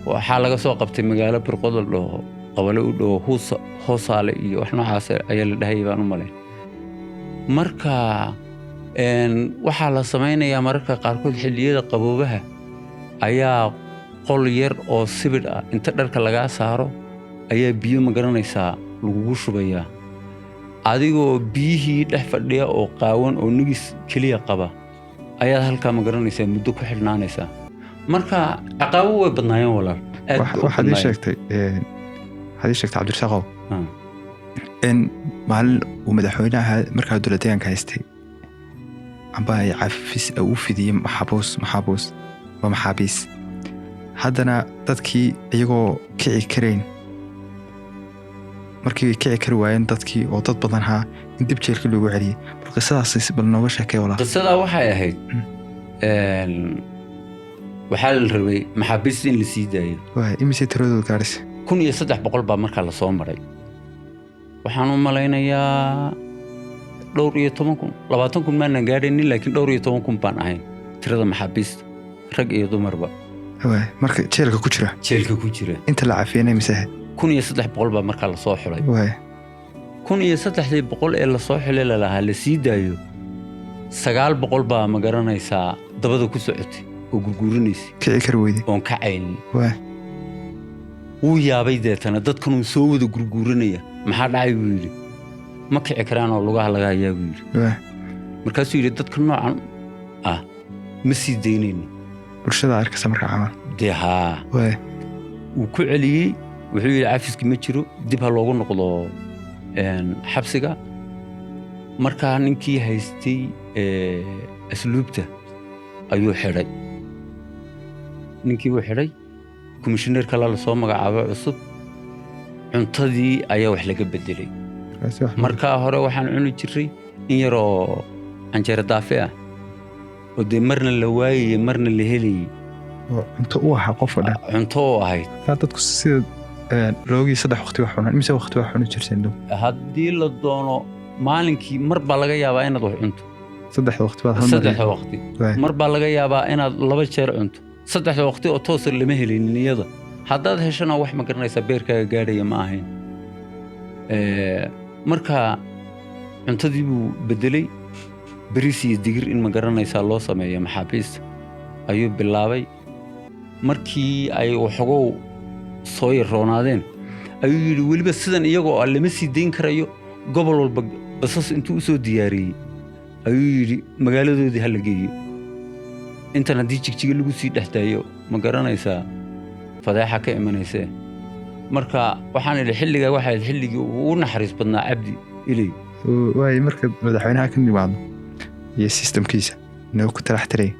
waxaa laga soo qabtay magaalo Birqodo oo qabale u dhow hoosaale iyo wax noocaas ayaa la dhahay baan u maleyn marka waxaa la samaynayaa mararka qaarkood xilliyada qaboobaha ayaa qol yar oo sibir ah inta dharka laga saaro ayaa biyo ma garanaysaa lagu shubayaa adigoo biyihii dhex fadhiya oo qaawan oo nugis kaliya qaba ayaa halka ma garanaysaa muddo ku xidhnaanaysaa marka aqaabo way badnaayeen walaal waxaad ii sheegtay Cabdirasaaqow in maalin uu madaxweynaha markaa dowladdeegaanka haystay amba ay cafis u fidiyey maxaabiis haddana dadkii iyagoo kici karayn markii ay kici kari waayeen dadkii oo dad badan haa in dib jeelka loogu celiyey bal qisadaas bal nooga sheekay walaa qisadaa waxay ahayd waxaa la rabay maxaabiista in la sii daayo imise tiradooda gaadhis 1300 baa markaa la soo maray waxaan u malaynayaa dhowr iyo 20,000 maanan gaadhaynin laakiin dhowr iyo 10,000 baan ahayn tirada maxaabiista rag iyo dumarba marka jeelka ku jira inta la cafiyay mise 1300 baa markaa la soo xulay 1300 ee la soo xulay lahaa la sii daayo 900 baa ma garanaysaa dabada ku socotay oo gurguurinaysa kici kar weyday oo kacayni wuu yaabay deetana dadkan uu soo wada gurguurinaya maxaa dhacay buu yiri ma kici karaan oo lugaha laga hayaa buu yiri markaasuu yiri dadka noocan ah ma sii daynayno bulshada arkaysa markaa camal deha wuu ku celiyey wuxuu yiri cafiski ma jiro dib ha loogu noqdo xabsiga markaa ninkii haystay asluubta ayuu xidhay ninkii wuu xidhay komishineer kale la soo magacaabo cusub cuntadii ayaa wax laga bedelay markaa hore waxaan cuni jiray in yar oo canjeero daafe ah oo dee marna la waayay marna la helayay cunto u ahaa qof dhan cunto oo ahayd dadku sida loogii 3 waqti wax cunaan imise waqti wax cuni jirteen haddii la doono maalinkii mar baa laga yaabaa inaad wax cunto 3 waqti baad hal 3 waqti mar baa laga yaabaa inaad 2 jeer cunto 3 waqti oo toos lama helaynin iyada haddaad heshana wax ma garanaysaa beerkaaga gaadhaya ma ahayn marka cuntadii buu bedelay bariis iyo digir in ma garanaysaa loo sameeyo maxaabiista ayuu bilaabay markii ay waxoogow soo yaroonaadeen ayuu yidhi weliba sidan iyagoo lama sii dayn karayo gobol walba basas intuu u soo diyaariyey ayuu yidhi magaaladoodii ha la geeyo intan haddii jigjiga lagu sii dhex daayo ma garanaysaa fadeexa ka imanaysee marka waxaan idhi xilligaa waxaa xilligii ugu naxariis badnaa cabdi ilay waay marka madaxweynaha ka nimaado iyo systemkiisa inuu ku talaxtiray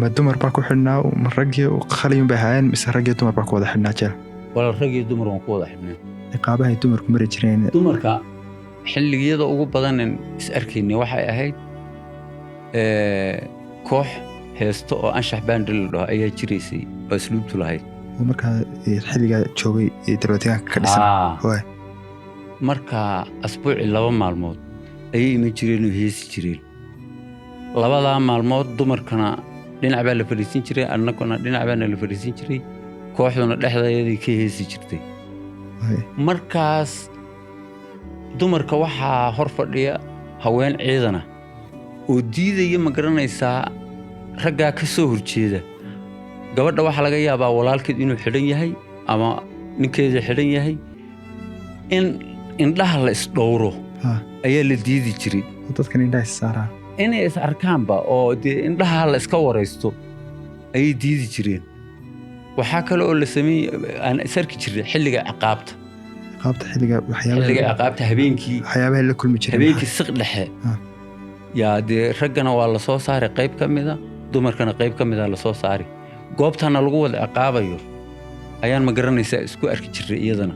ma dumar baa ku xidhnaa ma raggii qaliyun bay ahaayeen mise raggii dumar baa ku wada xidhnaa jeel wala raggii dumar waan ku wada xidhnaa ciqaabahay dumarku mari jireen dumarka xilligiyada ugu badanan is arkaynay waxay ahayd koox heesto oo anshax baandil la dhaho ayaa jiraysay oo asluubtu lahayd markaa xilligaa joogay dowladdeegaanka ka dhisan marka asbuuci 2 maalmood ayay iman jireen oo heesi jireen 2 maalmood dumarkana dhinac baa la fadhiisin jiray annaguna dhinac baana la fadhiisin jiray kooxduna dhexdeedii ka heesi jirtay markaas dumarka waxaa hor fadhiya haween ciidana oo diidaya ma garanaysaa raggaa ka soo horjeeda gabadha waxaa laga yaabaa walaalkeed inuu xidhan yahay ama ninkeeda xidhan yahay in indhaha la isdhowro ayaa la diidi jiray dadkan indhaha is saaraan inay is arkaanba oo dee indhaha la iska waraysto ayay diidi jireen waxaa kale oo la sameeyey aan is arki jiray xilliga ciqaabta xilliga ciqaabta habeenkii waxyaabaha la kulmi jiray habeenkii siq dhexe yaa dee raggana waa la soo saaray qayb ka mida dumarkana qayb ka mida la soo saaray goobtana lagu wada ciqaabayo ayaan ma garanaysaa isku arki jiray iyadana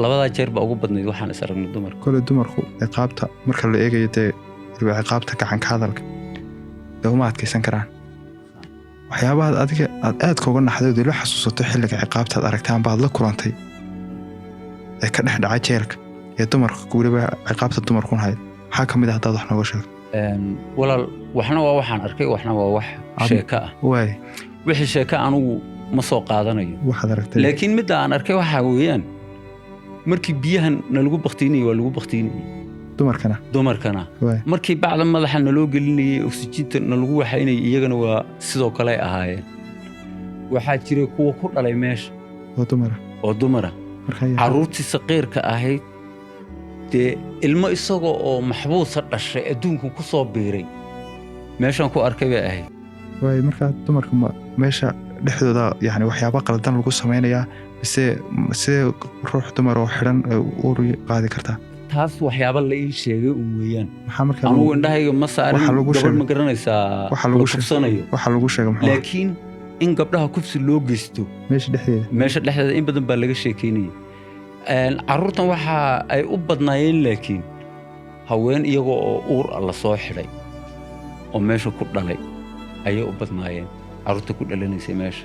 2 jeer baa ugu badnayd waxaan is aragnay dumarka kale dumarku ciqaabta marka la eegayo dee ciqaabta gacan ka hadalka dawma adkaysan karaan waxyaabaha adiga aad kooga naxday la xasuusato xilliga ciqaabta aragtaan baad la kulantay ee ka dhex dhacay jeelka ee dumarka guuriba ciqaabta dumarku hayd waxa kamid ah dad wax nooga sheeg walaal waxna waa waxaan arkay waxna waa wax sheeka ah waay wixii sheeka anigu ma soo qaadanayo waxaad aragtay laakiin midda aan arkay waxaa weeyaan markii biyahan nalagu baktiinayay waa lagu baktiinayay dumarkana waay markii bacda madaxa naloo gelinayay oksijiinta nalagu waxaynayay iyagana waa sidoo kale ahaayeen waxaa jiray kuwa ku dhalay meesha oo dumara carruurtii saqiirka ahayd dee ilmo isagoo oo maxbuusa dhashay adduunku ku soo biiray meeshaan ku arkay bay ahayd waay markaa dumarka meesha dhexdooda yani waxyaaba qaldan lagu samaynayaa mise ruux dumar oo xidhan uur qaadi kartaa taas waxyaaba la ii sheegay un weeyaan maxaa markaa anugu indhahayga ma saarin gabadh ma garanaysaa la kufsanayo waxaa lagu sheegay maxaa laakiin in gabdhaha kufsi loo geysto meesha dhexdeeda in badan baa laga sheekeynayay carruurtan waxa ay u badnaayeen laakiin haween iyagoo oo uur la soo xidhay oo meesha ku dhalay ayay u badnaayeen carruurta ku dhalanaysay meesha